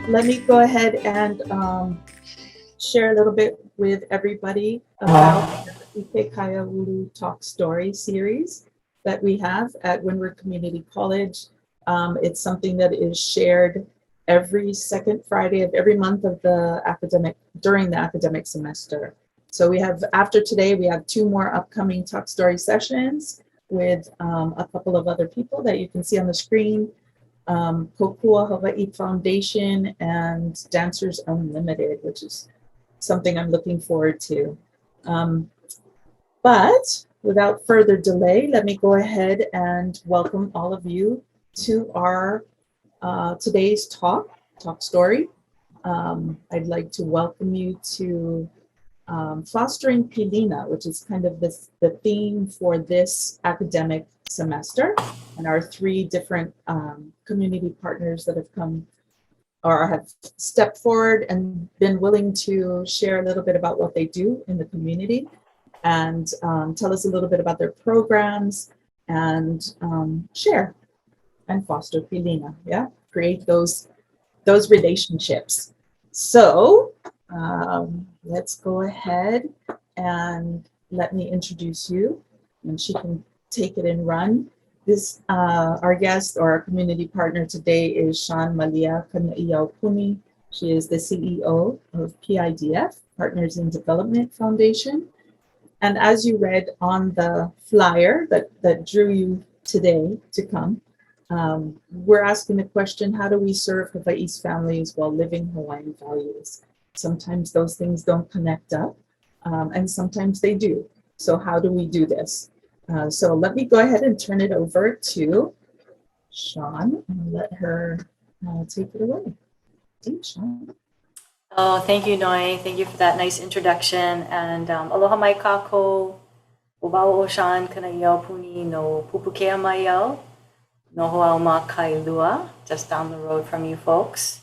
let me go ahead and share a little bit with everybody about the Ike Kaya Ulu Talk Story series that we have at Windward Community College. It's something that is shared every second Friday of every month of the during the academic semester. So we have, after today, we have 2 more upcoming talk story sessions with a couple of other people that you can see on the screen. Kokua Hawaii Foundation and Dancers Unlimited, which is something I'm looking forward to. But without further delay, let me go ahead and welcome all of you to our today's talk story. I'd like to welcome you to Fostering Pilina, which is kind of the theme for this academic semester, and our 3 different community partners that have come or have stepped forward and been willing to share a little bit about what they do in the community and tell us a little bit about their programs and share and foster Pilina, create those relationships. So let's go ahead and let me introduce you, and she can take it and run. This, our guest or our community partner today is Shawn Malia Kanaʻiaupuni. She is the CEO of PIDF, Partners in Development Foundation. And as you read on the flyer that drew you today to come, we're asking the question, how do we serve Hawaii's families while living Hawaiian values? Sometimes those things don't connect up, and sometimes they do. So how do we do this? So let me go ahead and turn it over to Shawn and let her take it away. Thanks, Shawn. Oh, thank you, Noi. Thank you for that nice introduction. And aloha mai kako, o Shawn Kanaʻiaupuni no pupukea mai au, no hoʻau ma kailua, just down the road from you folks.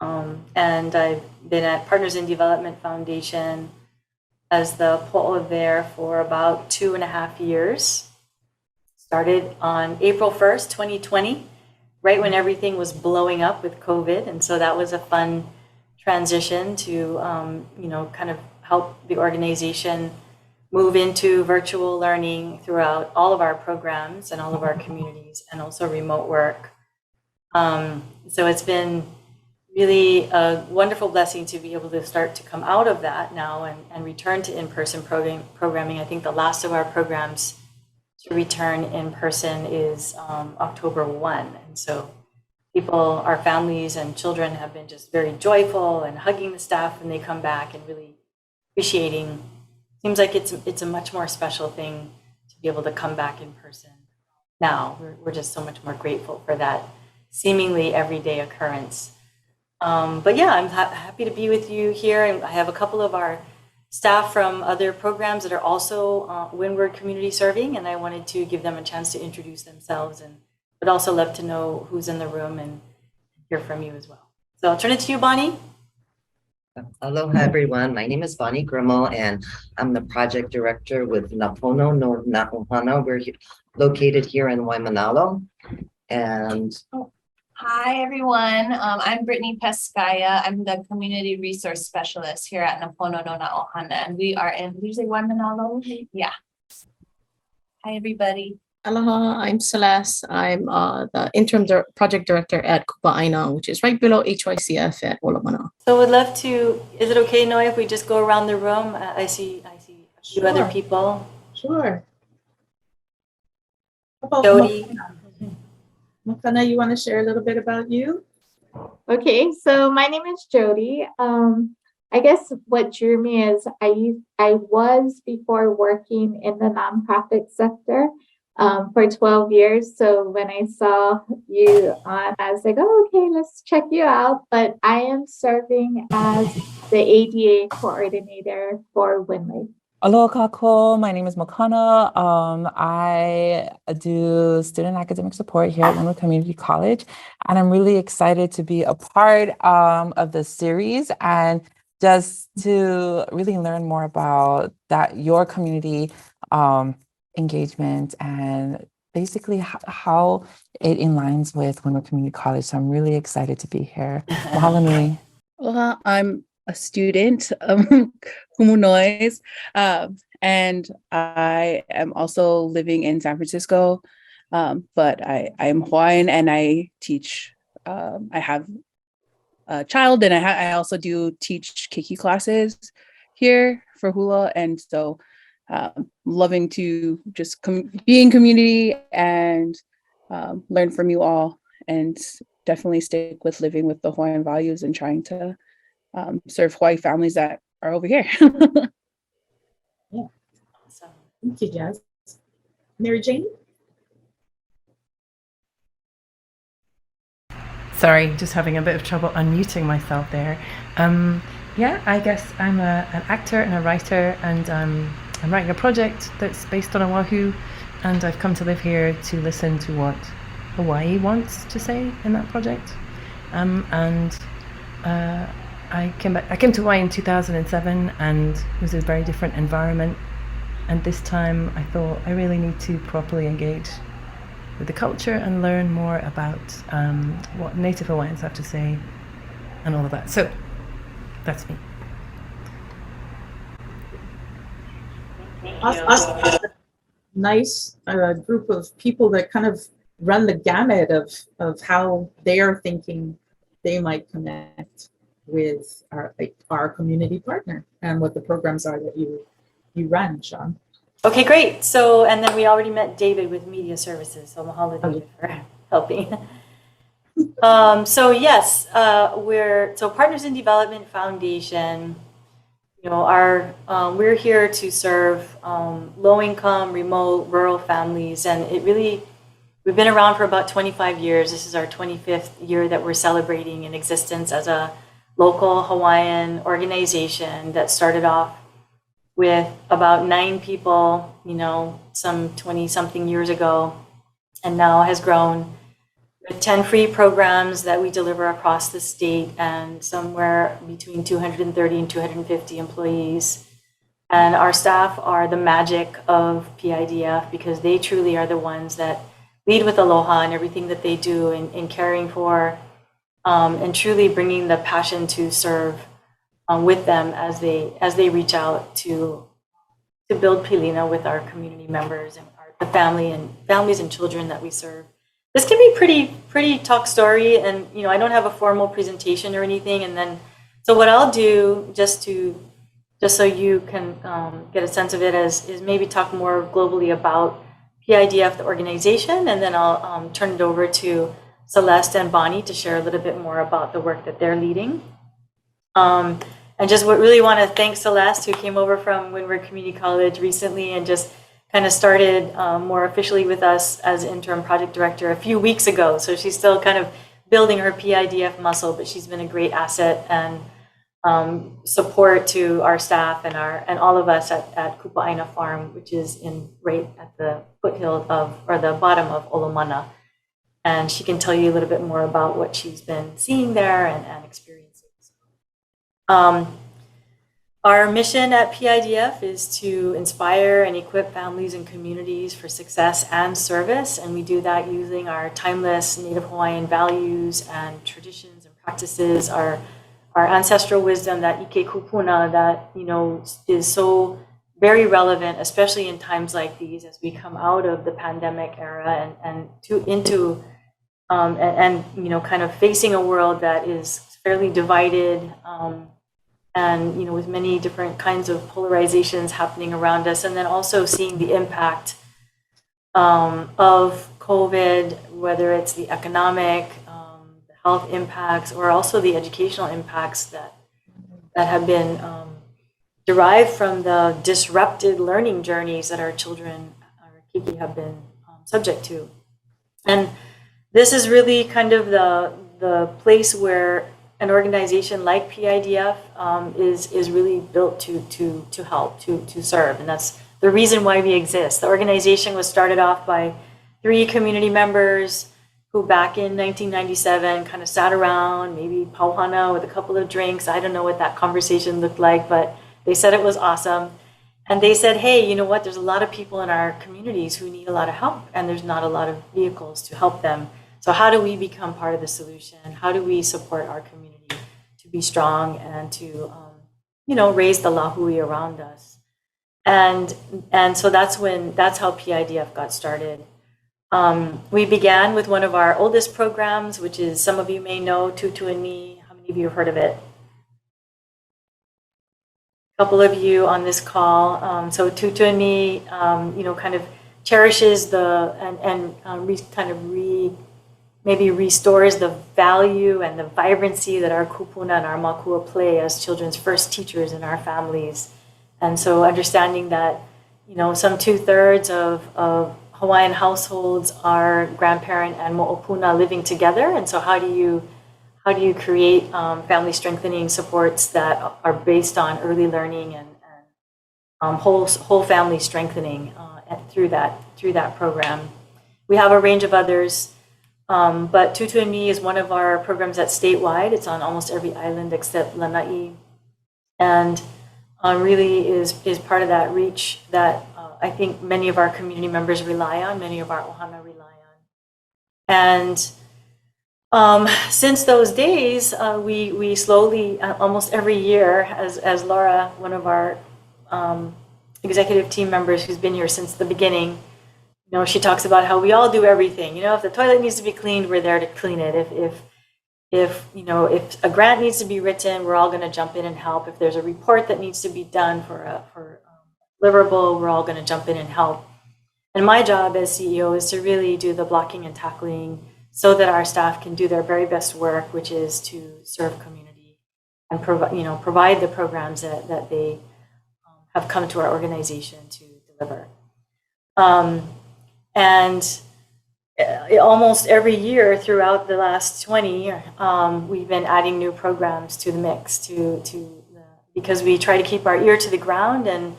And I've been at Partners in Development Foundation as the po'o there for about 2.5 years. Started on April 1st, 2020, right when everything was blowing up with COVID. And so that was a fun transition to, kind of help the organization move into virtual learning throughout all of our programs and all of our communities, and also remote work. So it's been really a wonderful blessing to be able to start to come out of that now and return to in-person programming. I think the last of our programs to return in person is October 1. And so people, our families and children have been just very joyful and hugging the staff when they come back and really appreciating. Seems like it's a much more special thing to be able to come back in person now. We're just so much more grateful for that seemingly everyday occurrence. But yeah, I'm happy to be with you here. And I have a couple of our staff from other programs that are also Windward Community Serving, and I wanted to give them a chance to introduce themselves, and would also love to know who's in the room and hear from you as well. So I'll turn it to you, Bonnie. Aloha, everyone. My name is Bonnie Grimmel, and I'm the project director with Napono no na ʻohana. We're located here in Waimanalo. And hi, everyone. I'm Brittany Pescaya. I'm the community resource specialist here at Napono no na ʻohana, and we are in, did you say Waimanalo? Yeah. Hi, everybody. Aloha, I'm Celeste. I'm the interim project director at Kupaʻaina, which is right below HYCF at Olamana. So we'd love to, is it okay, Noi, if we just go around the room? I see a few other people. Sure. How about Jody? Makana, you want to share a little bit about you? Okay, so my name is Jody. I guess what drew me is I was before working in the nonprofit sector for 12 years. So when I saw you on, I was like, oh, okay, let's check you out. But I am serving as the ADA coordinator for Winley. Aloha kako, my name is Makana. I do student academic support here at Windward Community College, and I'm really excited to be a part of this series and just to really learn more about your community engagement and basically how it aligns with Winwood Community College. So I'm really excited to be here. Mahalo nui. Aloha, I'm a student of Kumunoi's, and I am also living in San Francisco, but I'm Hawaiian and I teach. I have a child, and I also do teach keiki classes here for hula, and so loving to just be in community and learn from you all, and definitely stick with living with the Hawaiian values and trying to serve Hawaii families that are over here. Yeah. Awesome. Thank you, Jazz. Mary Jane? Sorry, just having a bit of trouble unmuting myself there. Yeah, I guess I'm an actor and a writer, and I'm writing a project that's based on Oahu, and I've come to live here to listen to what Hawaii wants to say in that project. I came to Hawaii in 2007, and it was a very different environment. And this time I thought I really need to properly engage with the culture and learn more about what Native Hawaiians have to say and all of that. So that's me. Awesome. Nice group of people that kind of run the gamut of how they are thinking they might connect with our community partner and what the programs are that you run, Shawn. Okay, great. So, and then we already met David with Media Services. So mahalo David for helping. So yes, we're Partners in Development Foundation. You know, we're here to serve low-income, remote, rural families, and we've been around for about 25 years. This is our 25th year that we're celebrating in existence as a local Hawaiian organization that started off with about 9 people, you know, some 20-something years ago, and now has grown with 10 free programs that we deliver across the state, and somewhere between 230 and 250 employees. And our staff are the magic of PIDF, because they truly are the ones that lead with aloha and everything that they do in caring for and truly bringing the passion to serve with them as they reach out to build pilina with our community members and the families and children that we serve. This can be pretty talk story, and you know, I don't have a formal presentation or anything. And then, so what I'll do just so you can get a sense of it is maybe talk more globally about PIDF, the organization, and then I'll turn it over to Celeste and Bonnie to share a little bit more about the work that they're leading. And just really want to thank Celeste, who came over from Windward Community College recently and just kind of started more officially with us as interim project director a few weeks ago. So she's still kind of building her PIDF muscle, but she's been a great asset and support to our staff and all of us at Kupaʻaina Farm, which is right at the foothill or the bottom of Olomana. And she can tell you a little bit more about what she's been seeing there and experiencing. Our mission at PIDF is to inspire and equip families and communities for success and service. And we do that using our timeless Native Hawaiian values and traditions and practices, our ancestral wisdom, that ike kupuna, that, you know, is so very relevant, especially in times like these as we come out of the pandemic era and you know, kind of facing a world that is fairly divided, and, you know, with many different kinds of polarizations happening around us, and then also seeing the impact of COVID, whether it's the economic, the health impacts, or also the educational impacts that have been derived from the disrupted learning journeys that our children, our keiki, have been subject to. And this is really kind of the place where an organization like PIDF is really built to help, to serve. And that's the reason why we exist. The organization was started off by 3 community members who back in 1997 kind of sat around, maybe pauhana with a couple of drinks. I don't know what that conversation looked like, but they said it was awesome. And they said, hey, you know what, there's a lot of people in our communities who need a lot of help, and there's not a lot of vehicles to help them. So how do we become part of the solution? How do we support our community to be strong and to, raise the lahui around us? And so that's how PIDF got started. We began with one of our oldest programs, which is, some of you may know, Tutu and Me. How many of you have heard of it? A couple of you on this call. So Tutu and Me, kind of cherishes maybe restores the value and the vibrancy that our kupuna and our makua play as children's first teachers in our families. And so understanding that, some 2/3 of Hawaiian households are grandparent and mo'opuna living together. And so how do you create family strengthening supports that are based on early learning and whole family strengthening through that program? We have a range of others. But Tutu and Me is one of our programs that's statewide. It's on almost every island except Lanai, and really is part of that reach that I think many of our community members rely on, many of our ʻohana rely on. And since those days, we slowly, almost every year, as Laura, one of our executive team members who's been here since the beginning, she talks about how we all do everything. If the toilet needs to be cleaned, we're there to clean it. If a grant needs to be written, we're all going to jump in and help. If there's a report that needs to be done for deliverable, we're all going to jump in and help. And my job as CEO is to really do the blocking and tackling so that our staff can do their very best work, which is to serve community and provide the programs that they have come to our organization to deliver. And almost every year throughout the last 20, we've been adding new programs to the mix because we try to keep our ear to the ground and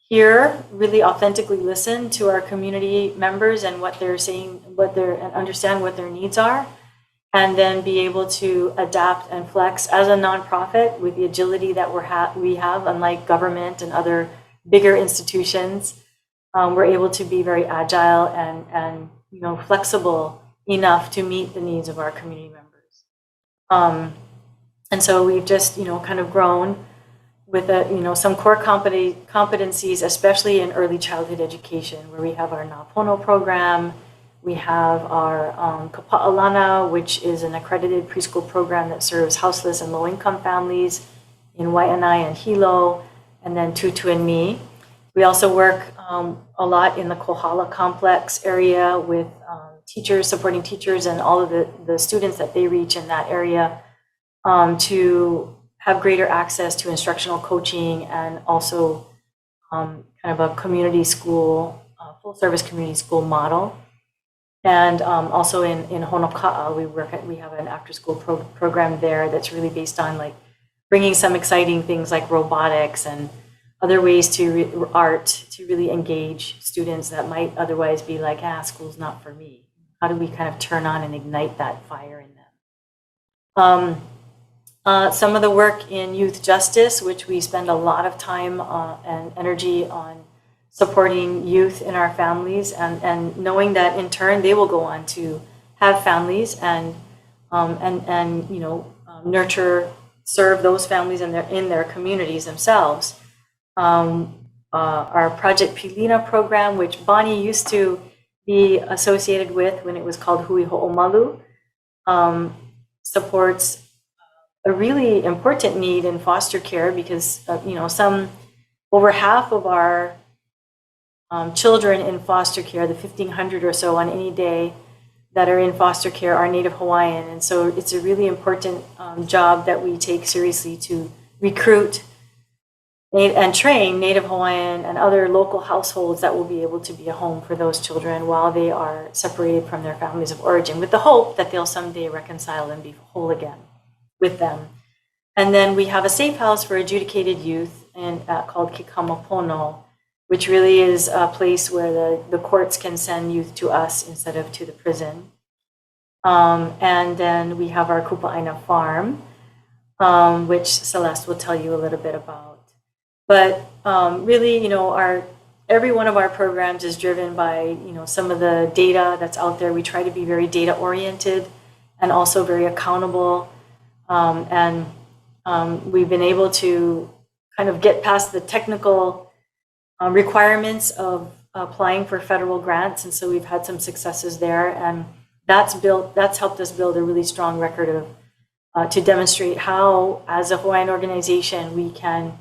hear, really authentically listen to our community members and what they're saying, and understand what their needs are, and then be able to adapt and flex as a nonprofit with the agility that we have, unlike government and other bigger institutions. We're able to be very agile and flexible enough to meet the needs of our community members. And so we've just kind of grown with some core competencies, especially in early childhood education, where we have our Nāpono program, we have our Kapa'alana, which is an accredited preschool program that serves houseless and low-income families in Waianae and Hilo, and then Tutu and Me. We also work a lot in the Kohala complex area with teachers, supporting teachers and all of the students that they reach in that area to have greater access to instructional coaching, and also kind of a community school, full service community school model. And also in Honoka'a, we have an after school program there that's really based on bringing some exciting things like robotics and other ways to art to really engage students that might otherwise be like, school's not for me. How do we kind of turn on and ignite that fire in them? Some of the work in youth justice, which we spend a lot of time and energy on supporting youth in our families, and knowing that in turn they will go on to have families and nurture, serve those families in their communities themselves. Our Project Pilina program, which Bonnie used to be associated with when it was called Hui Ho'omalu, supports a really important need in foster care because over half of our children in foster care, the 1,500 or so on any day that are in foster care, are Native Hawaiian. And so it's a really important job that we take seriously to recruit and train Native Hawaiian and other local households that will be able to be a home for those children while they are separated from their families of origin, with the hope that they'll someday reconcile and be whole again with them. And then we have a safe house for adjudicated youth called Kikamapono, which really is a place where the courts can send youth to us instead of to the prison. And then we have our Kupaʻaina farm, which Celeste will tell you a little bit about. But really, every one of our programs is driven by, some of the data that's out there. We try to be very data oriented and also very accountable. And we've been able to kind of get past the technical requirements of applying for federal grants. And so we've had some successes there. And that's helped us build a really strong record of to demonstrate how, as a Hawaiian organization, we can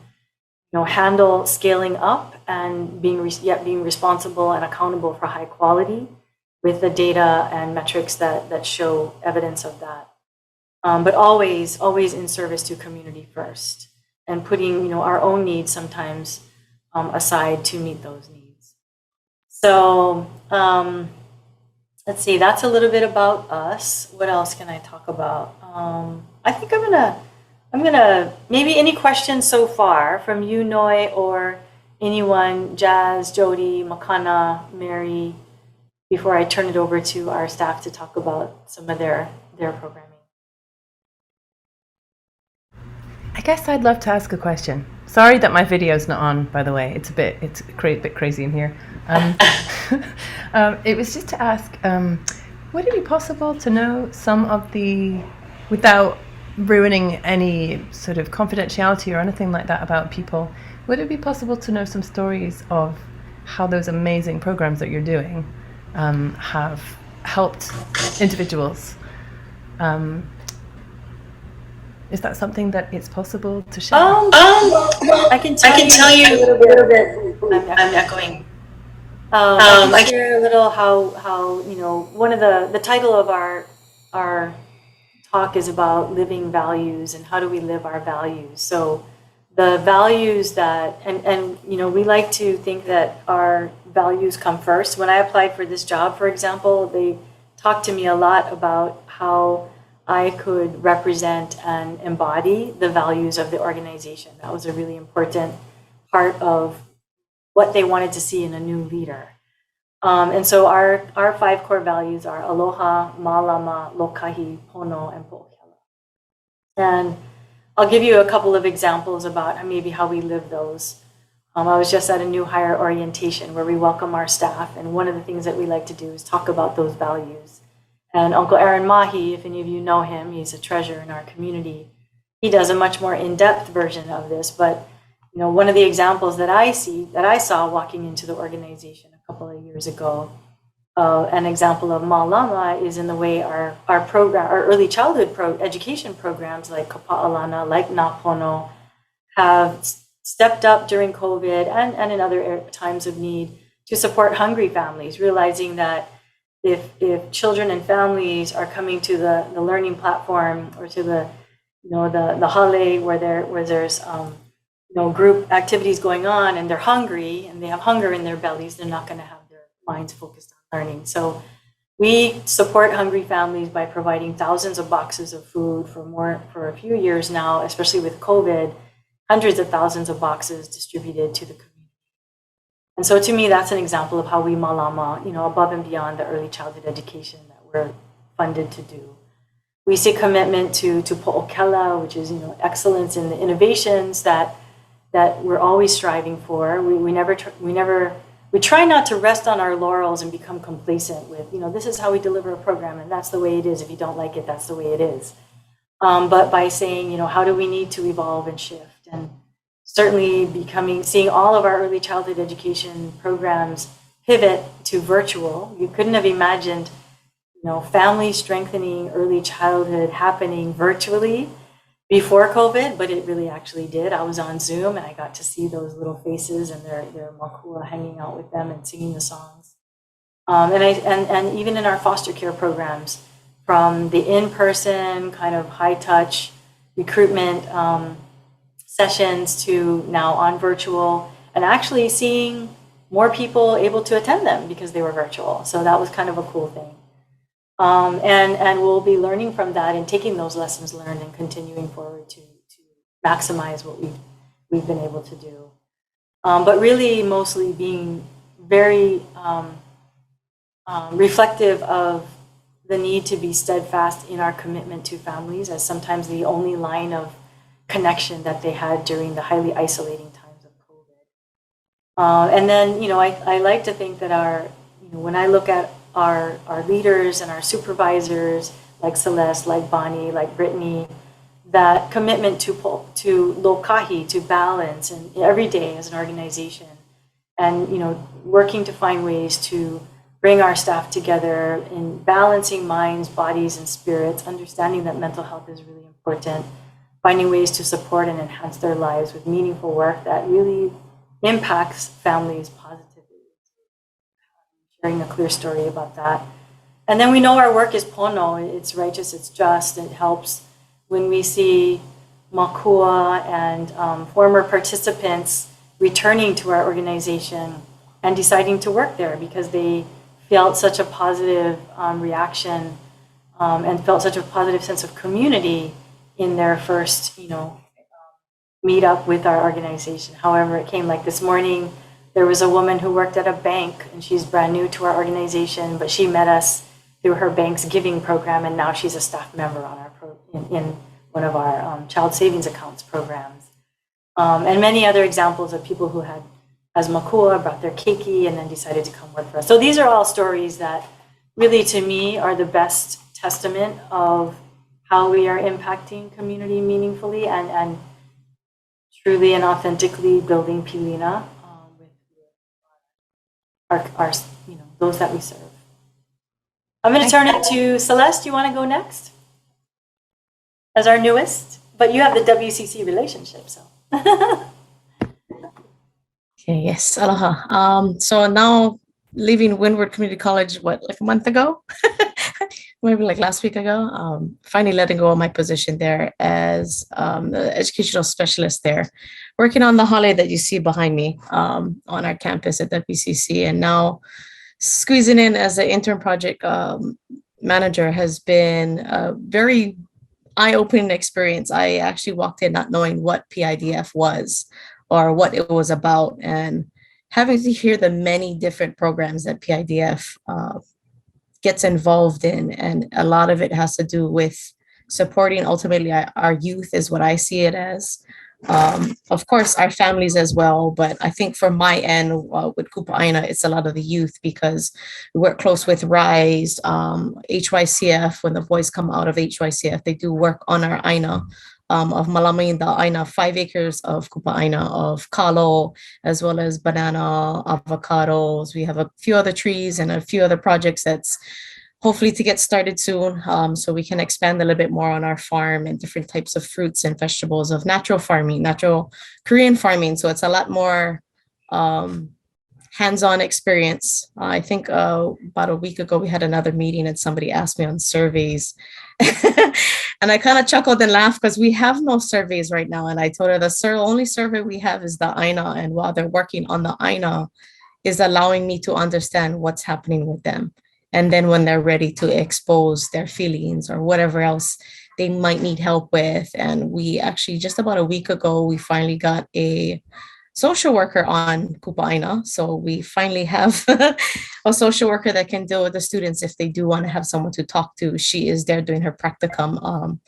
handle scaling up and yet being responsible and accountable for high quality with the data and metrics that show evidence of that. But always in service to community first, and putting our own needs sometimes aside to meet those needs. So let's see, that's a little bit about us. What else can I talk about? I think I'm gonna maybe any questions so far from you, Noi, or anyone, Jazz, Jody, Makana, Mary, before I turn it over to our staff to talk about some of their programming. I guess I'd love to ask a question. Sorry that my video's not on, by the way. It's a bit crazy in here. It was just to ask, would it be possible to know some of the, without ruining any sort of confidentiality or anything like that about people, would it be possible to know some stories of how those amazing programs that you're doing have helped individuals? Is that something that it's possible to share? I can tell you a little bit. I'm echoing. I can share a little how one of the title of our talk is about living values and how do we live our values. So the values that and we like to think that our values come first. When I applied for this job, for example, they talked to me a lot about how I could represent and embody the values of the organization. That was a really important part of what they wanted to see in a new leader. And so our 5 core values are aloha, mālama, lokahi, pono, and po'okela. And I'll give you a couple of examples about maybe how we live those. I was just at a new hire orientation where we welcome our staff, and one of the things that we like to do is talk about those values. And Uncle Aaron Mahi, if any of you know him, he's a treasure in our community. He does a much more in-depth version of this, but one of the examples that I saw walking into the organization a couple of years ago, an example of Mālama is in the way our early childhood education programs like Kapa'alana, like Napono, have stepped up during COVID and in other times of need to support hungry families, realizing that if children and families are coming to the learning platform or to the hale where there's group activities going on and they're hungry and they have hunger in their bellies, they're not going to have their minds focused on learning. So we support hungry families by providing thousands of boxes of food for a few years now, especially with COVID, hundreds of thousands of boxes distributed to the community. And so to me, that's an example of how we mālama, above and beyond the early childhood education that we're funded to do. We see commitment to po'okela, which is excellence in the innovations that we're always striving for. We try not to rest on our laurels and become complacent with this is how we deliver a program and that's the way it is. If you don't like it, that's the way it is. But by saying how do we need to evolve and shift, and certainly seeing all of our early childhood education programs pivot to virtual. You couldn't have imagined, family strengthening early childhood happening virtually before COVID, but it really actually did. I was on Zoom and I got to see those little faces and their makua hanging out with them and singing the songs. And even in our foster care programs, from the in-person kind of high-touch recruitment sessions to now on virtual, and actually seeing more people able to attend them because they were virtual. So that was kind of a cool thing. And we'll be learning from that and taking those lessons learned and continuing forward to maximize what we've been able to do. But really mostly being very reflective of the need to be steadfast in our commitment to families as sometimes the only line of connection that they had during the highly isolating times of And then, I like to think that when I look at our leaders and our supervisors, like Celeste, like Bonnie, like Brittany, that commitment to lokahi, to balance, and every day as an organization, and working to find ways to bring our staff together in balancing minds, bodies, and spirits, understanding that mental health is really important, finding ways to support and enhance their lives with meaningful work that really impacts families positively. Sharing a clear story about that. And then we know our work is pono, it's righteous, it's just, it helps when we see makua and former participants returning to our organization and deciding to work there because they felt such a positive reaction and felt such a positive sense of community in their first, meet up with our organization. However, it came like this morning, there was a woman who worked at a bank and she's brand new to our organization, but she met us through her bank's giving program, and now she's a staff member on in one of our child savings accounts programs. And many other examples of people who had, as makua, brought their keiki and then decided to come work for us. So these are all stories that really, to me, are the best testament of how we are impacting community meaningfully and truly and authentically building pilina with our those that we serve. I'm going to turn it to Celeste. You want to go next as our newest? But you have the WCC relationship, so. Okay, yes, aloha. So now leaving Windward Community College, like a month ago? Maybe like last week ago, finally letting go of my position there as the educational specialist there, working on the hale that you see behind me on our campus at WCC. And now squeezing in as an intern project manager has been a very eye-opening experience. I actually walked in not knowing what PIDF was or what it was about, and having to hear the many different programs that PIDF gets involved in. And a lot of it has to do with supporting ultimately our youth is what I see it as. Of course, our families as well, but I think for my end with Kupaʻaina, it's a lot of the youth because we work close with RISE, HYCF. When the boys come out of HYCF, they do work on our aina of Malamain, the aina, 5 acres of Kupaʻaina, of kalo, as well as banana, avocados. We have a few other trees and a few other projects that's hopefully to get started soon, so we can expand a little bit more on our farm and different types of fruits and vegetables of natural farming, natural Korean farming. So it's a lot more hands-on experience. I think about a week ago, we had another meeting and somebody asked me on surveys. And I kind of chuckled and laughed because we have no surveys right now. And I told her the only survey we have is the aina. And while they're working on the aina is allowing me to understand what's happening with them. And then when they're ready to expose their feelings or whatever else they might need help with. And we actually, just about a week ago, we finally got a social worker on Kupaʻaina. So we finally have a social worker that can deal with the students if they do want to have someone to talk to. She is there doing her practicum.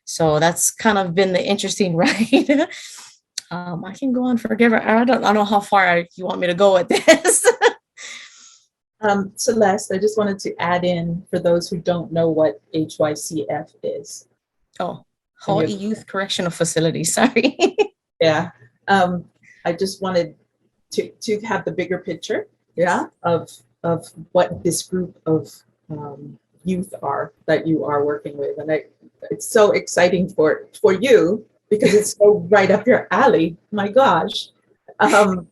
So that's kind of been the interesting ride. I can go on forever. I don't know how far you want me to go with this. Celeste, I just wanted to add in for those who don't know what HYCF is. Oh, Hawaii Youth Correctional Facility, sorry. Yeah, I just wanted to have the bigger picture, yeah, of what this group of youth are that you are working with. And it's so exciting for you because it's so right up your alley, my gosh. And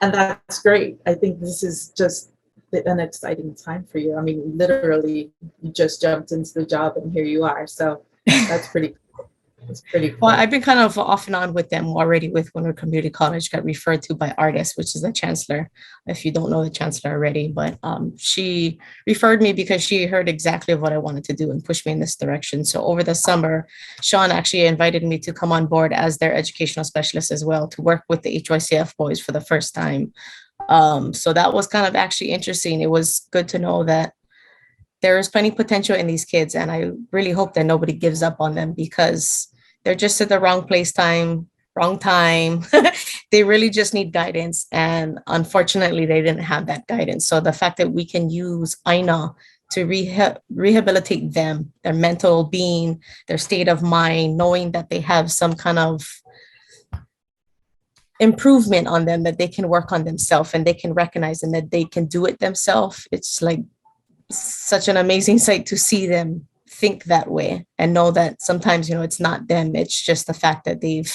that's great. I think this is just an exciting time for you. I mean, literally, you just jumped into the job and here you are. So that's pretty cool. It's pretty cool. Well, I've been kind of off and on with them already with Windward Community College, got referred to by Artis, which is the chancellor, if you don't know the chancellor already. But she referred me because she heard exactly what I wanted to do and pushed me in this direction. So over the summer, Shawn actually invited me to come on board as their educational specialist as well, to work with the HYCF boys for the first time. So that was kind of actually interesting. It was good to know that there is plenty of potential in these kids. And I really hope that nobody gives up on them because they're just at the wrong place, time, wrong time. They really just need guidance. And unfortunately, they didn't have that guidance. So the fact that we can use Aina to rehabilitate them, their mental being, their state of mind, knowing that they have some kind of improvement on them, that they can work on themselves and they can recognize and that they can do it themselves. It's like such an amazing sight to see them think that way and know that sometimes, it's not them. It's just the fact that they've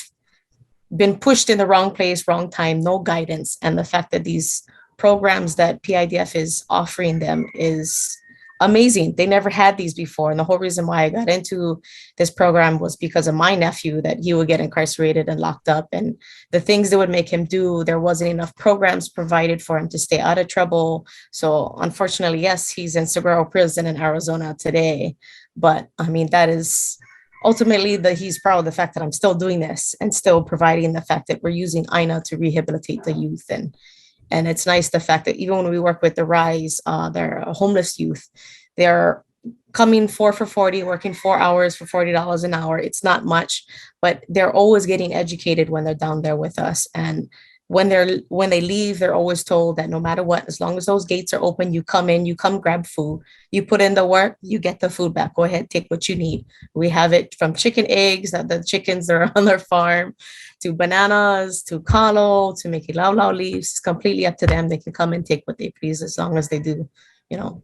been pushed in the wrong place, wrong time, no guidance. And the fact that these programs that PIDF is offering them is amazing. They never had these before. And the whole reason why I got into this program was because of my nephew, that he would get incarcerated and locked up. And the things they would make him do, there wasn't enough programs provided for him to stay out of trouble. So unfortunately, yes, he's in Saguaro Prison in Arizona today. But I mean, that is ultimately he's proud of the fact that I'm still doing this and still providing the fact that we're using Aina to rehabilitate the youth. And it's nice the fact that even when we work with the RISE, they're homeless youth, they're coming 4 for $40, working 4 hours for $40 an hour. It's not much, but they're always getting educated when they're down there with us. And when they leave, they're always told that no matter what, as long as those gates are open, you come in, you come grab food, you put in the work, you get the food back. Go ahead, take what you need. We have it from chicken eggs that the chickens are on their farm, to bananas, to kalo, to making lau leaves. It's completely up to them. They can come and take what they please as long as they do,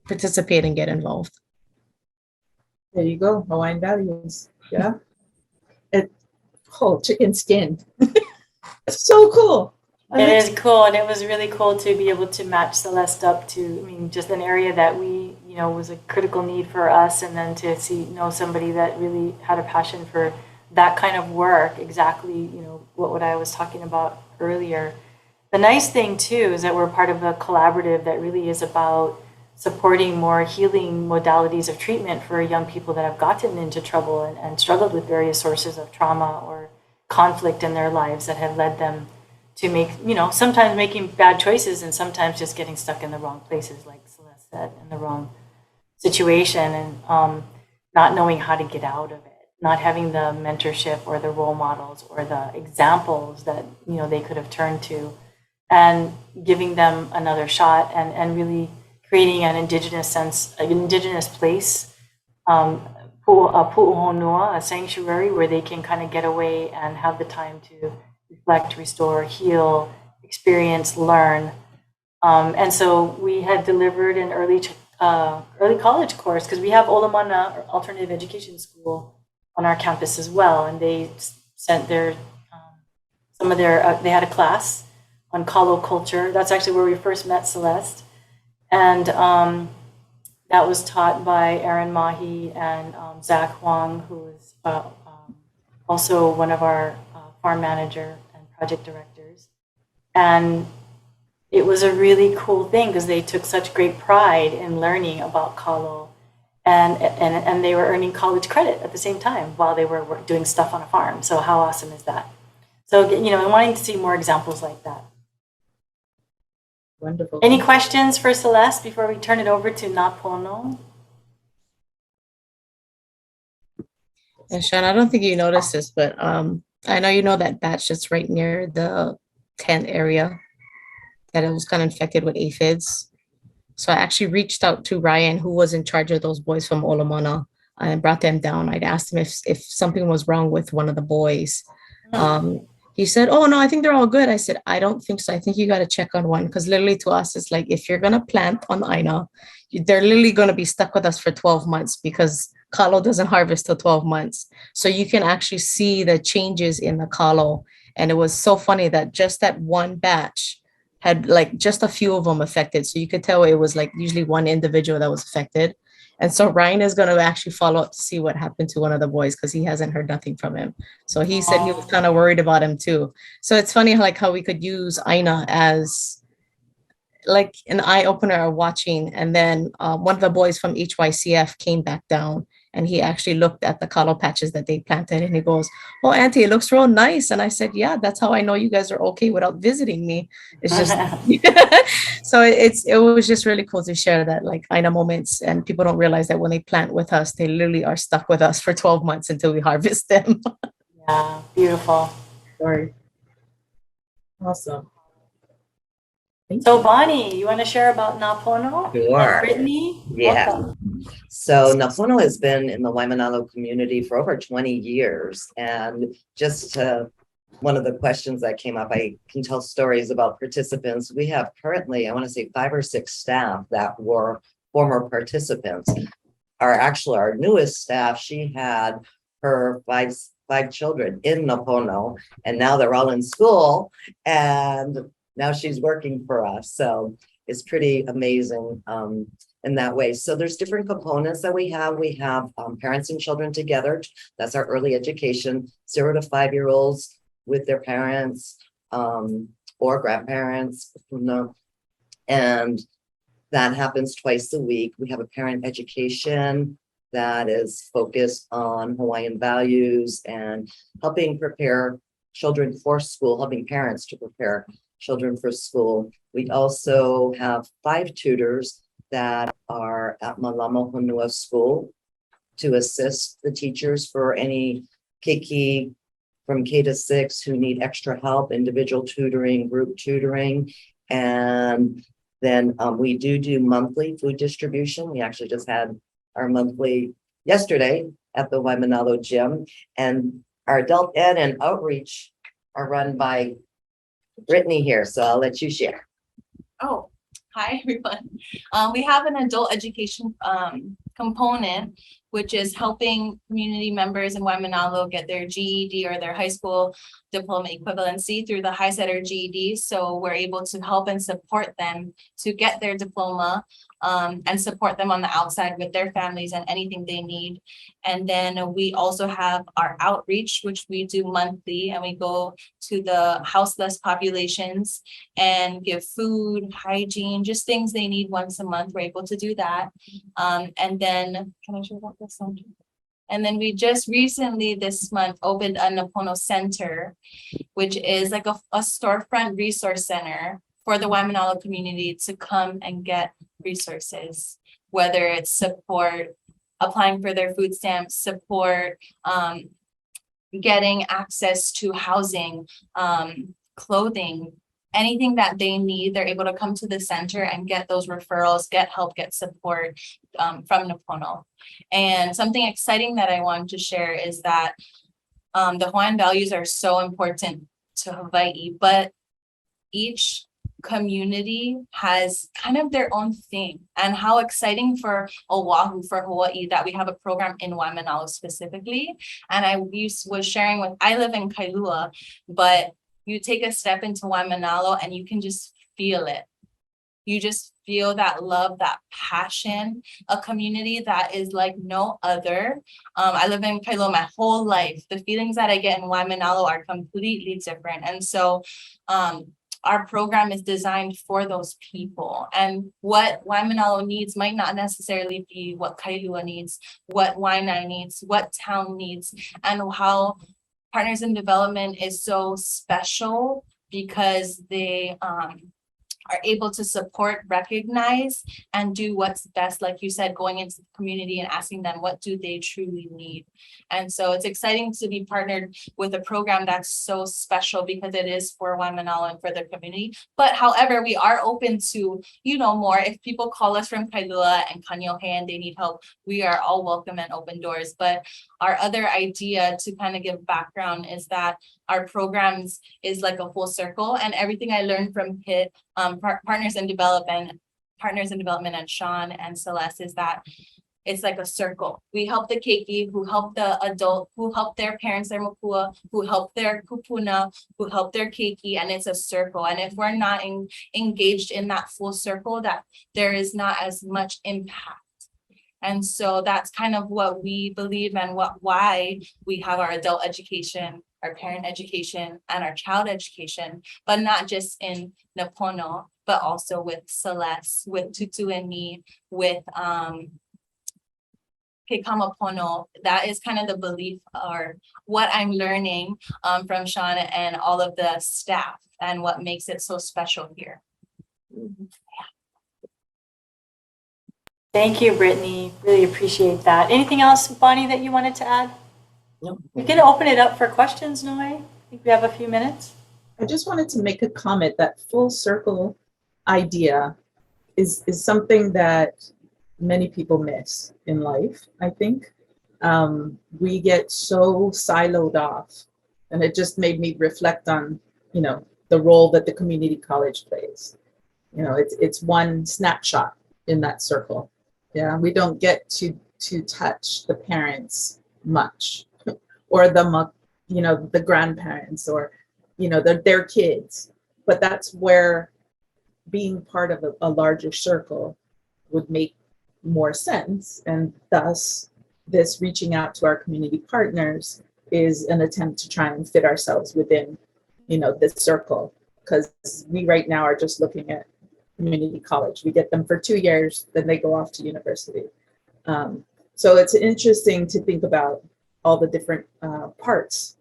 participate and get involved. There you go, Hawaiian Values. Yeah. Chicken skin. So cool. It is cool, and it was really cool to be able to match Celeste up to, just an area that we, was a critical need for us, and then to know somebody that really had a passion for that kind of work, exactly, what I was talking about earlier. The nice thing, too, is that we're part of a collaborative that really is about supporting more healing modalities of treatment for young people that have gotten into trouble and struggled with various sources of trauma or conflict in their lives that have led them to make, sometimes making bad choices and sometimes just getting stuck in the wrong places, like Celeste said, in the wrong situation, and not knowing how to get out of it, not having the mentorship or the role models or the examples that, they could have turned to, and giving them another shot and really creating an indigenous place, pu'uhonua, a sanctuary where they can kind of get away and have the time to reflect, restore, heal, experience, learn. And so we had delivered an early college course, because we have Olamana, Alternative Education School, on our campus as well. And they sent they had a class on Kalo culture. That's actually where we first met Celeste. And that was taught by Aaron Mahi and Zach Huang, who is also one of our farm manager and project directors. And it was a really cool thing because they took such great pride in learning about Kalo, and they were earning college credit at the same time while they were doing stuff on a farm. So how awesome is that? So, I'm wanting to see more examples like that. Wonderful. Any questions for Celeste before we turn it over to Napono? And Shawn, I don't think you noticed this, but I know you know that batch that's right near the tent area, that it was kind of infected with aphids. So I actually reached out to Ryan, who was in charge of those boys from Olamana, and brought them down. I'd asked him if something was wrong with one of the boys. He said, "Oh, no, I think they're all good." I said, "I don't think so. I think you got to check on one." Because literally to us, it's like, if you're going to plant on Aina, they're literally going to be stuck with us for 12 months because Kalo doesn't harvest till 12 months. So you can actually see the changes in the Kalo. And it was so funny that just that one batch had like just a few of them affected. So you could tell it was like usually one individual that was affected. And so Ryan is going to actually follow up to see what happened to one of the boys, because he hasn't heard nothing from him. So he said he was kind of worried about him too. So it's funny how we could use Aina as like an eye opener of watching. And then one of the boys from HYCF came back down, and he actually looked at the Kalo patches that they planted, and he goes, "Oh, Auntie, it looks real nice." And I said, "Yeah, that's how I know you guys are okay without visiting me." It's just, so it was just really cool to share that, like, Aina moments. And people don't realize that when they plant with us, they literally are stuck with us for 12 months until we harvest them. Yeah, beautiful. story. Awesome. Thank So you. Bonnie, you want to share about Napono? Sure. And Brittany? Yeah. Welcome. So Napono has been in the Waimanalo community for over 20 years. And just one of the questions that came up, I can tell stories about participants. We have currently, I want to say 5 or 6 staff that were former participants. Our newest staff, she had her five children in Napono, and now they're all in school, and now she's working for us. So it's pretty amazing in that way. So there's different components that we have. We have parents and children together. That's our early education, 0 to 5-year-olds with their parents or grandparents, and that happens twice a week. We have a parent education that is focused on Hawaiian values and helping prepare children for school, helping parents to prepare children for school. We also have 5 tutors that are at Malama Honua School to assist the teachers for any keiki from K to 6 who need extra help, individual tutoring, group tutoring. And then we do monthly food distribution. We actually just had our monthly yesterday at the Waimanalo gym, and our adult ed and outreach are run by Brittany here. So I'll let you share. Oh, hi everyone. We have an adult education component, which is helping community members in Waimanalo get their GED or their high school diploma equivalency through the HiSET or GED. So we're able to help and support them to get their diploma and support them on the outside with their families and anything they need. And then we also have our outreach, which we do monthly, and we go to the houseless populations and give food, hygiene, just things they need once a month. We're able to do that. And then, can I show about this one? And then we just recently this month opened a Napono Center, which is like a storefront resource center for the Waimanalo community to come and get resources, whether it's support, applying for their food stamps, support, getting access to housing, clothing, anything that they need. They're able to come to the center and get those referrals, get help, get support from Napono. And something exciting that I wanted to share is that the Hawaiian values are so important to Hawaii, but each community has kind of their own thing. And how exciting for Oahu, for Hawaii, that we have a program in Waimanalo specifically. And I was sharing with, I live in Kailua, but you take a step into Waimanalo and you can just feel it. You just feel that love, that passion, a community that is like no other. I live in Kailua my whole life. The feelings that I get in Waimanalo are completely different. And so our program is designed for those people. And what Waimanalo needs might not necessarily be what Kailua needs, what Waianae needs, what town needs, and how Partners in Development is so special because they are able to support, recognize, and do what's best, like you said, going into the community and asking them what do they truly need. And so it's exciting to be partnered with a program that's so special because it is for Waimanalo and for the community. But however, we are open to, more. If people call us from Kailua and Kaneohe and they need help, we are all welcome and open doors. But our other idea to kind of give background is that our programs is like a full circle, and everything I learned from PIT, Partners in Development and Shawn and Celeste is that it's like a circle. We help the keiki, who help the adult, who help their parents, their mokua, who help their kupuna, who help their keiki, and it's a circle. And if we're not engaged in that full circle, that there is not as much impact. And so that's kind of what we believe and why we have our adult education, our parent education, and our child education, but not just in Napono, but also with Celeste, with Tutu and me, with Kekamapono. That is kind of the belief or what I'm learning from Shawn and all of the staff and what makes it so special here. Thank you, Brittany. Really appreciate that. Anything else, Bonnie, that you wanted to add? No. We can open it up for questions, Noi. think we have a few minutes. I just wanted to make a comment that full circle idea is something that many people miss in life, I think. We get so siloed off, and it just made me reflect on, you know, the role that the community college plays. You know, it's one snapshot in that circle. Yeah, we don't get to touch the parents much, or the, you know, the grandparents, or, you know, their kids. But that's where being part of a larger circle would make more sense, and thus this reaching out to our community partners is an attempt to try and fit ourselves within, you know, this circle, because we right now are just looking at community college. We get them for 2 years, then they go off to university. So it's interesting to think about all the different parts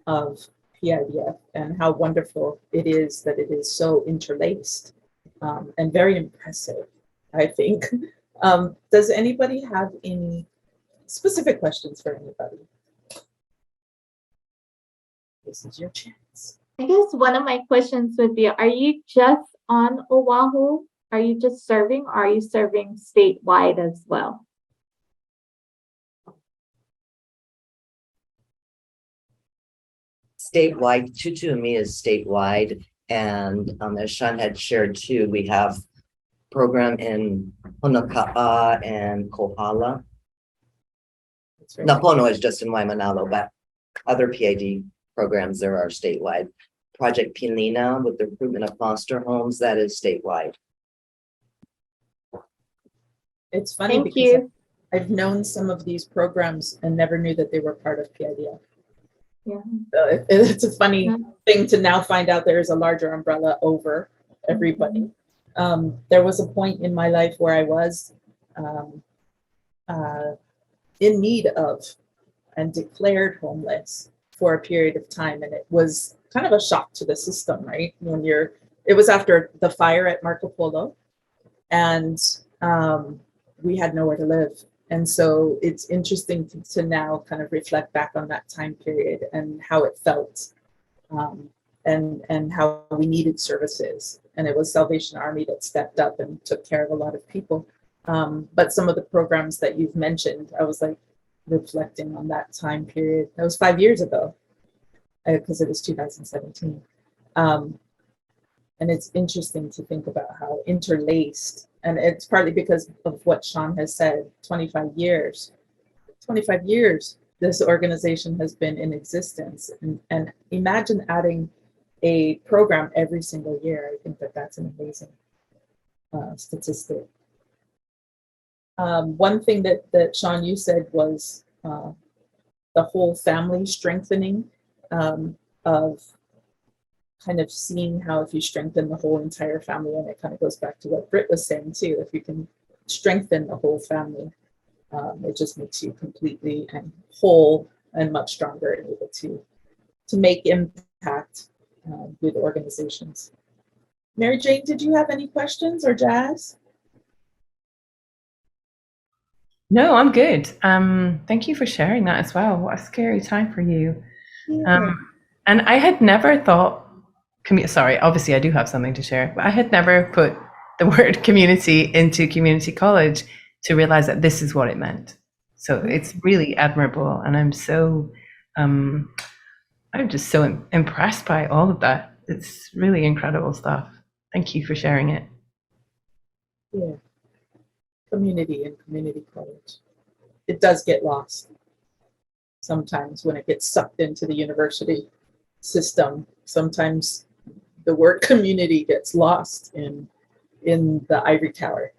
of PIDF and how wonderful it is that it is so interlaced, and very impressive, I think. Does anybody have any specific questions for anybody? This is your chance. I guess one of my questions would be, are you just on Oahu? Are you just serving, or are you serving statewide as well? Statewide, Tutumi is statewide. And as Shawn had shared too, we have program in Honoka'a and Kohala. Right. Napono is just in Waimanalo, but other PID programs there are statewide. Project Pilina with the recruitment of foster homes, that is statewide. It's funny Thank because you. I've known some of these programs and never knew that they were part of PIDF. Yeah. So it's a funny Yeah. thing to now find out there is a larger umbrella over everybody. There was a point in my life where I was in need of and declared homeless for a period of time, and it was kind of a shock to the system, right? When it was after the fire at Marco Polo, and we had nowhere to live. And so it's interesting to now kind of reflect back on that time period and how it felt, and how we needed services. And it was Salvation Army that stepped up and took care of a lot of people. But some of the programs that you've mentioned, I was like reflecting on that time period. That was 5 years ago, because it was 2017. And it's interesting to think about how interlaced, and it's partly because of what Shawn has said, 25 years this organization has been in existence. And imagine adding a program every single year. I think that that's an amazing statistic. One thing that Shawn, you said was the whole family strengthening, of kind of seeing how if you strengthen the whole entire family, and it kind of goes back to what Britt was saying too, if you can strengthen the whole family, it just makes you completely and whole and much stronger and able to make impact with organizations. Mary Jane, did you have any questions, or Jazz? No, I'm good. Thank you for sharing that as well. What a scary time for you. Yeah. And I had never thought, sorry, obviously I do have something to share, but I had never put the word community into community college to realize that this is what it meant. So it's really admirable. And I'm just so impressed by all of that. It's really incredible stuff. Thank you for sharing it. Yeah. Community and community college. It does get lost sometimes when it gets sucked into the university system. Sometimes the word community gets lost in the ivory tower.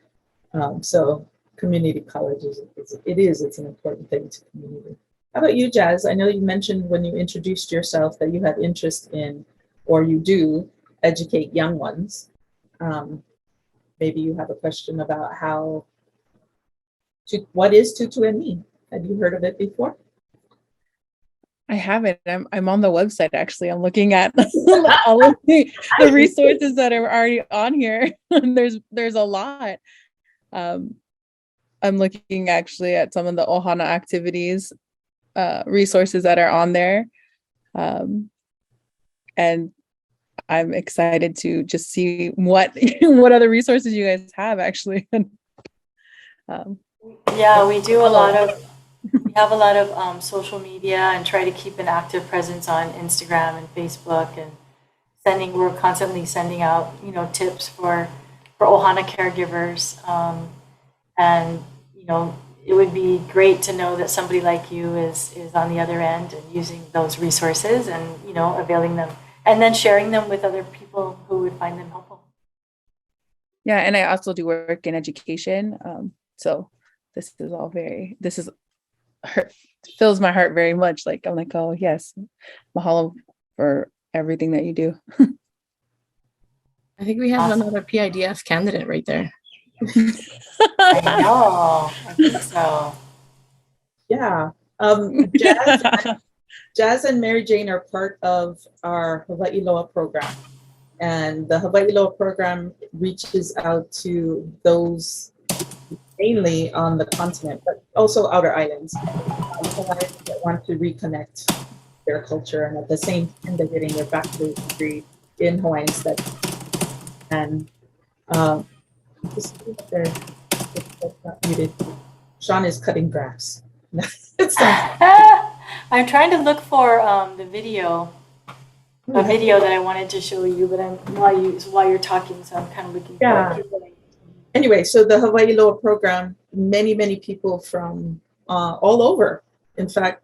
So community college it's an important thing to community. How about you, Jazz? I know you mentioned when you introduced yourself that you have interest in, or you do educate young ones. Maybe you have a question about what is Tutueni? Have you heard of it before? I haven't. I'm on the website actually. I'm looking at all of the resources that are already on here. There's a lot. I'm looking actually at some of the ʻohana activities, resources that are on there. and I'm excited to just see what what other resources you guys have actually. Yeah, we do a lot of, we have a lot of social media and try to keep an active presence on Instagram and Facebook, and we're constantly sending out, you know, tips for ʻohana caregivers. And, you know, it would be great to know that somebody like you is on the other end and using those resources and, you know, availing them and then sharing them with other people who would find them helpful. Yeah, and I also do work in education. So this is fills my heart very much. Like, I'm like, oh yes, mahalo for everything that you do. I think we have Awesome. another PIDF candidate right there. I know, I think so. Yeah. Jazz and Mary Jane are part of our Hawaii Loa program. And the Hawaii Loa program reaches out to those mainly on the continent, but also outer islands, Hawaiians that want to reconnect their culture, and at the same time they're getting their bachelor's degree in Hawaiian studies. And muted. Shawn is cutting grass. I'm trying to look for the video. A video that I wanted to show you, but while you're talking, so I'm kind of looking for it. Anyway, so the Hawaii Loa program, many people from all over, in fact,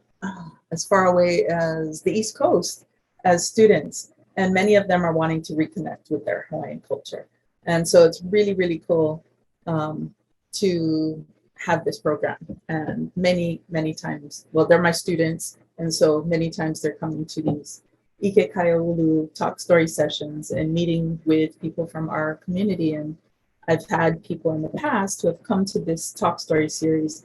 as far away as the East Coast as students, and many of them are wanting to reconnect with their Hawaiian culture. And so it's really cool to have this program. And many times, well, they're my students, and so many times they're coming to these Ike Kaiaulu talk story sessions and meeting with people from our community. And I've had people in the past who have come to this talk story series,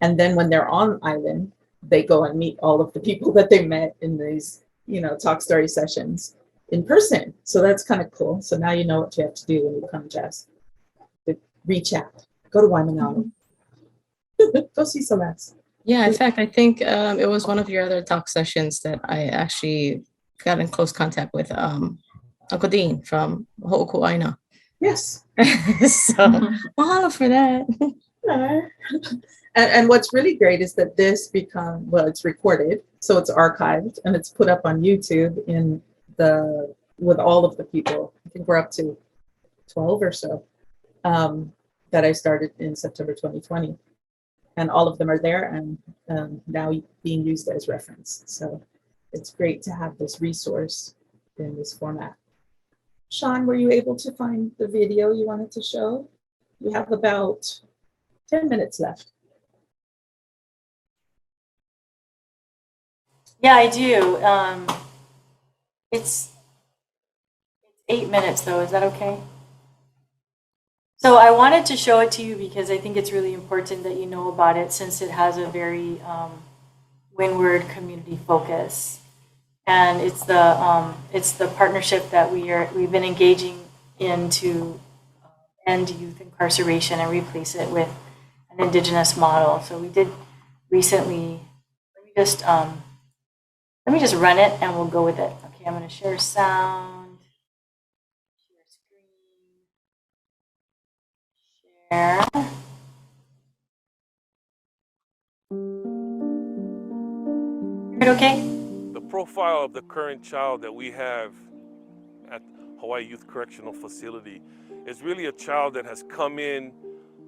and then when they're on island, they go and meet all of the people that they met in these, you know, talk story sessions in person. So that's kind of cool. So now you know what you have to do when you come, Jess. Reach out, go to Waimanalo, go see Celeste. Yeah, in fact, I think it was one of your other talk sessions that I actually got in close contact with Uncle Dean from Ho'oku'aina. Yes. So mahalo for that. And what's really great is that this it's recorded, so it's archived and it's put up on YouTube with all of the people. I think we're up to 12 or so that I started in September 2020, and all of them are there and now being used as reference. So it's great to have this resource in this format. Shawn, were you able to find the video you wanted to show? We have about 10 minutes left. Yeah, I do. It's 8 minutes though, is that okay? So I wanted to show it to you because I think it's really important that you know about it, since it has a very windward community focus. And it's the partnership that we've been engaging in to end youth incarceration and replace it with an Indigenous model. So we did recently. Let me just run it and we'll go with it. Okay, I'm going to share sound, share screen, share. Is it okay? The profile of the current child that we have at Hawaii Youth Correctional Facility is really a child that has come in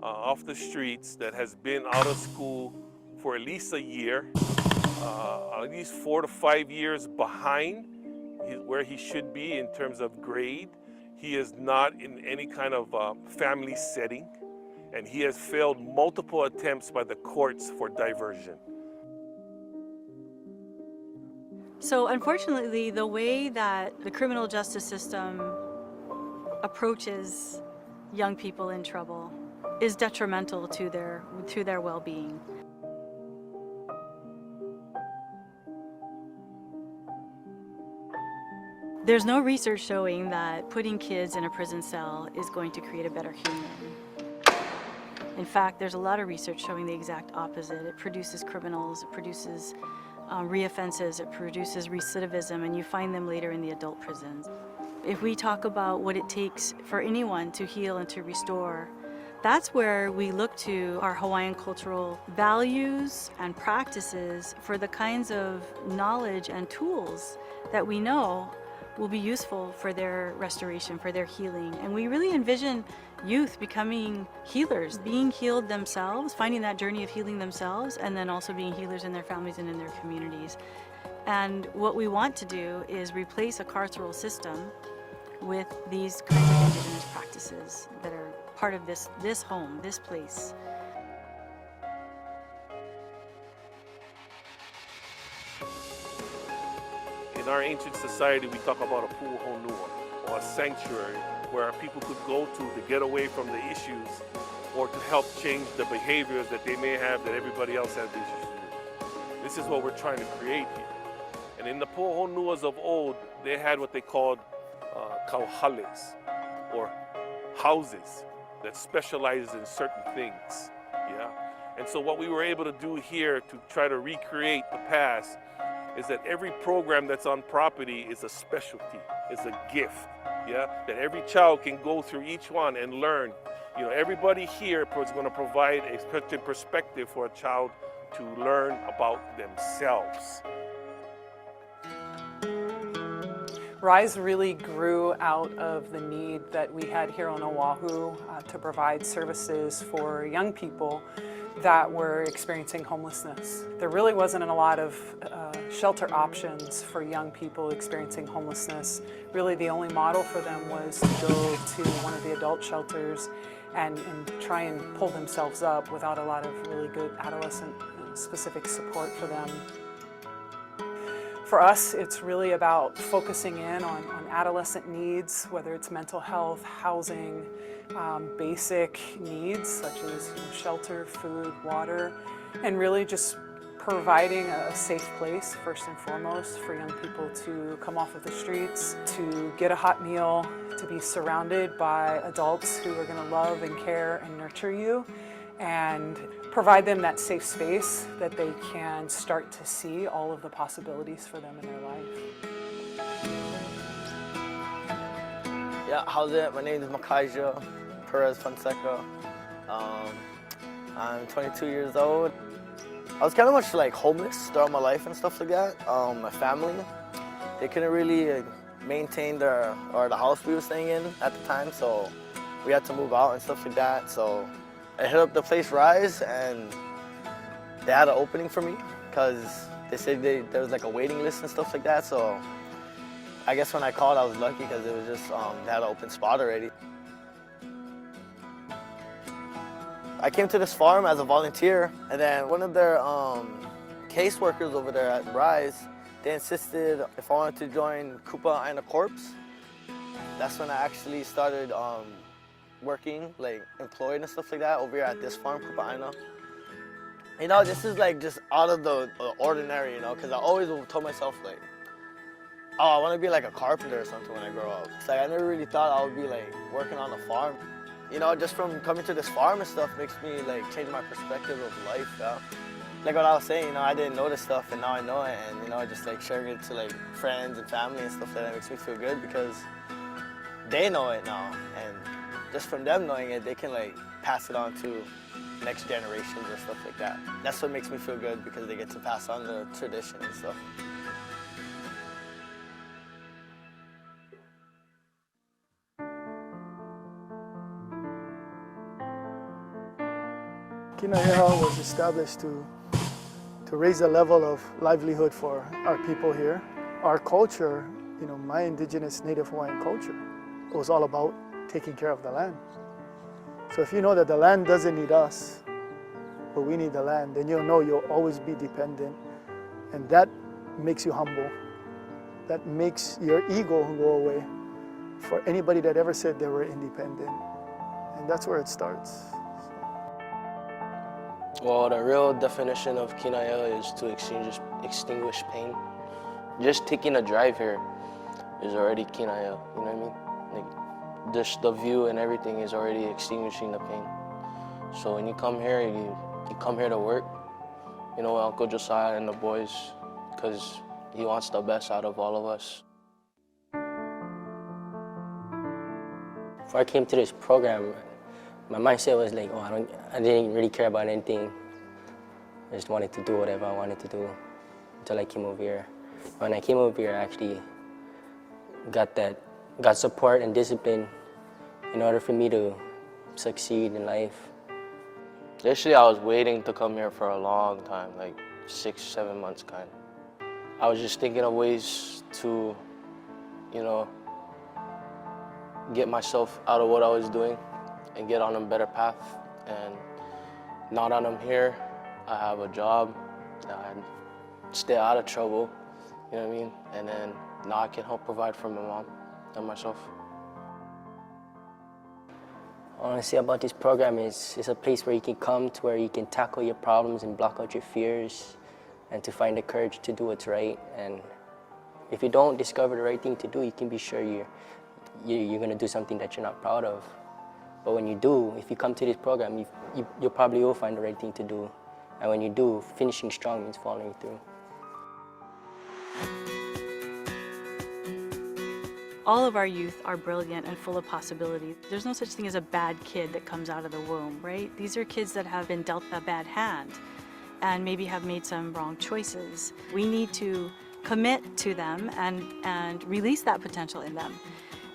off the streets, that has been out of school for at least a year, at least 4 to 5 years behind where he should be in terms of grade. He is not in any kind of family setting, and he has failed multiple attempts by the courts for diversion. So unfortunately, the way that the criminal justice system approaches young people in trouble is detrimental to their well-being. There's no research showing that putting kids in a prison cell is going to create a better human. In fact, there's a lot of research showing the exact opposite. It produces criminals, it produces reoffenses, it produces recidivism, and you find them later in the adult prisons. If we talk about what it takes for anyone to heal and to restore, that's where we look to our Hawaiian cultural values and practices for the kinds of knowledge and tools that we know will be useful for their restoration, for their healing. And we really envision youth becoming healers, being healed themselves, finding that journey of healing themselves, and then also being healers in their families and in their communities. And what we want to do is replace a carceral system with these kinds of indigenous practices that are part of this home, this place. In our ancient society, we talk about a pu'uhonua, or a sanctuary, where people could go to get away from the issues, or to help change the behaviors that they may have that everybody else has issues with. This is what we're trying to create here. And in the pu'uhonuas of old, they had what they called kauhales, or houses that specialized in certain things. Yeah. And so what we were able to do here to try to recreate the past is that every program that's on property is a specialty, is a gift, yeah? That every child can go through each one and learn. You know, everybody here is going to provide a certain perspective for a child to learn about themselves. RISE really grew out of the need that we had here on Oahu to provide services for young people that were experiencing homelessness. There really wasn't a lot of shelter options for young people experiencing homelessness. Really the only model for them was to go to one of the adult shelters and try and pull themselves up without a lot of really good adolescent specific support for them. For us, it's really about focusing in on adolescent needs, whether it's mental health, housing, basic needs such as shelter, food, water, and really just providing a safe place, first and foremost, for young people to come off of the streets, to get a hot meal, to be surrounded by adults who are going to love and care and nurture you, and provide them that safe space that they can start to see all of the possibilities for them in their life. Yeah, how's it? My name is Makaija Perez Fonseca. I'm 22 years old. I was kind of much like homeless throughout my life and stuff like that. My family, they couldn't really maintain the house we were staying in at the time, so we had to move out and stuff like that. So I hit up the place RISE, and they had an opening for me because they said there was like a waiting list and stuff like that. So I guess when I called, I was lucky because it was just they had an open spot already. I came to this farm as a volunteer, and then one of their caseworkers over there at RISE, they insisted if I wanted to join Kupa Aina Corps. That's when I actually started working, like employed and stuff like that over here at this farm, Kupa Aina. You know, this is like just out of the ordinary, you know, because I always told myself like, oh, I want to be like a carpenter or something when I grow up. It's like I never really thought I would be like working on a farm. You know, just from coming to this farm and stuff makes me like change my perspective of life, yeah. Like what I was saying, you know, I didn't know this stuff and now I know it, and you know, just like sharing it to like friends and family and stuff like that makes me feel good because they know it now, and just from them knowing it, they can like pass it on to next generations or stuff like that. That's what makes me feel good because they get to pass on the tradition and stuff. Kinaʻiaupuni was established to raise the level of livelihood for our people here. Our culture, you know, my indigenous Native Hawaiian culture, it was all about taking care of the land. So if you know that the land doesn't need us, but we need the land, then you'll know you'll always be dependent, and that makes you humble. That makes your ego go away for anybody that ever said they were independent. And that's where it starts. Well, the real definition of Kinaʻiaupuni is to extinguish pain. Just taking a drive here is already Kinaʻiaupuni, you know what I mean? Like, just the view and everything is already extinguishing the pain. So when you come here, you come here to work. You know, Uncle Josiah and the boys, because He wants the best out of all of us. Before I came to this program, my mindset was like, oh, I didn't really care about anything. I just wanted to do whatever I wanted to do until I came over here. When I came over here, I actually got support and discipline in order for me to succeed in life. Initially, I was waiting to come here for a long time, like 6-7 months kind of. I was just thinking of ways to, you know, get myself out of what I was doing and get on a better path. And now that I'm here, I have a job, I stay out of trouble, you know what I mean? And then now I can help provide for my mom and myself. What I want to say about this program is it's a place where you can come to where you can tackle your problems and block out your fears and to find the courage to do what's right. And if you don't discover the right thing to do, you can be sure you're going to do something that you're not proud of. But when you do, if you come to this program, you probably will find the right thing to do. And when you do, finishing strong means following through. All of our youth are brilliant and full of possibility. There's no such thing as a bad kid that comes out of the womb, right? These are kids that have been dealt a bad hand and maybe have made some wrong choices. We need to commit to them and release that potential in them.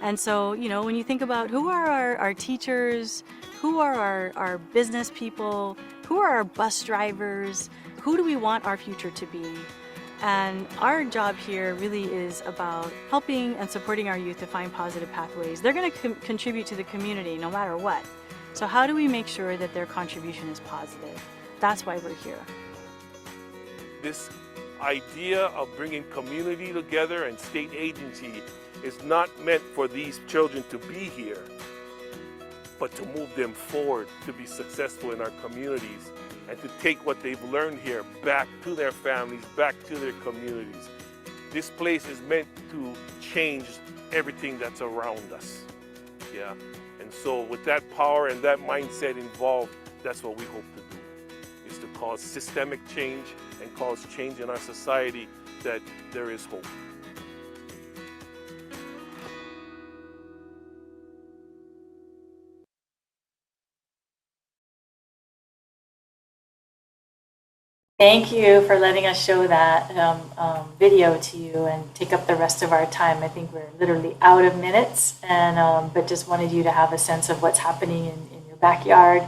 And so, you know, when you think about who are our teachers, who are our business people, who are our bus drivers, who do we want our future to be? And our job here really is about helping and supporting our youth to find positive pathways. They're going to contribute to the community no matter what. So how do we make sure that their contribution is positive? That's why we're here. This idea of bringing community together and state agency is not meant for these children to be here, but to move them forward to be successful in our communities and to take what they've learned here back to their families, back to their communities. This place is meant to change everything that's around us. Yeah. And so with that power and that mindset involved, that's what we hope to do, is to cause systemic change and cause change in our society, that there is hope. Thank you for letting us show that video to you and take up the rest of our time. I think we're literally out of minutes, and but just wanted you to have a sense of what's happening in your backyard.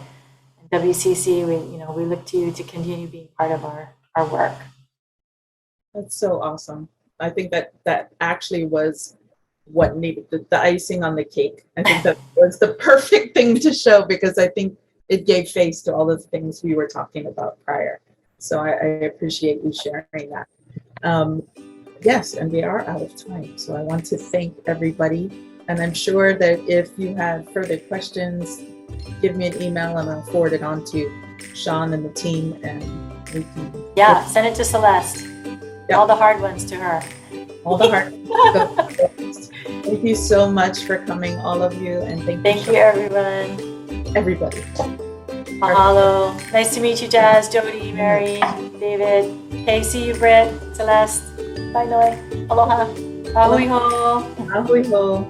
In WCC, we look to you to continue being part of our work. That's so awesome. I think that actually was what needed the icing on the cake. I think that was the perfect thing to show, because I think it gave face to all the things we were talking about prior. So I appreciate you sharing that. Yes, and we are out of time. So I want to thank everybody. And I'm sure that if you have further questions, give me an email and I'll forward it on to Shawn and the team, and we can. Yeah, send it to Celeste. Yep. All the hard ones to her. All the hard ones. Thank you so much for coming, all of you. And thank you, everyone. Everybody. Mahalo. Nice to meet you, Jazz, Jody, Mary, David. Hey, see you, Britt, Celeste. Bye, Noi. Aloha. Ahui ho. Ahui ho.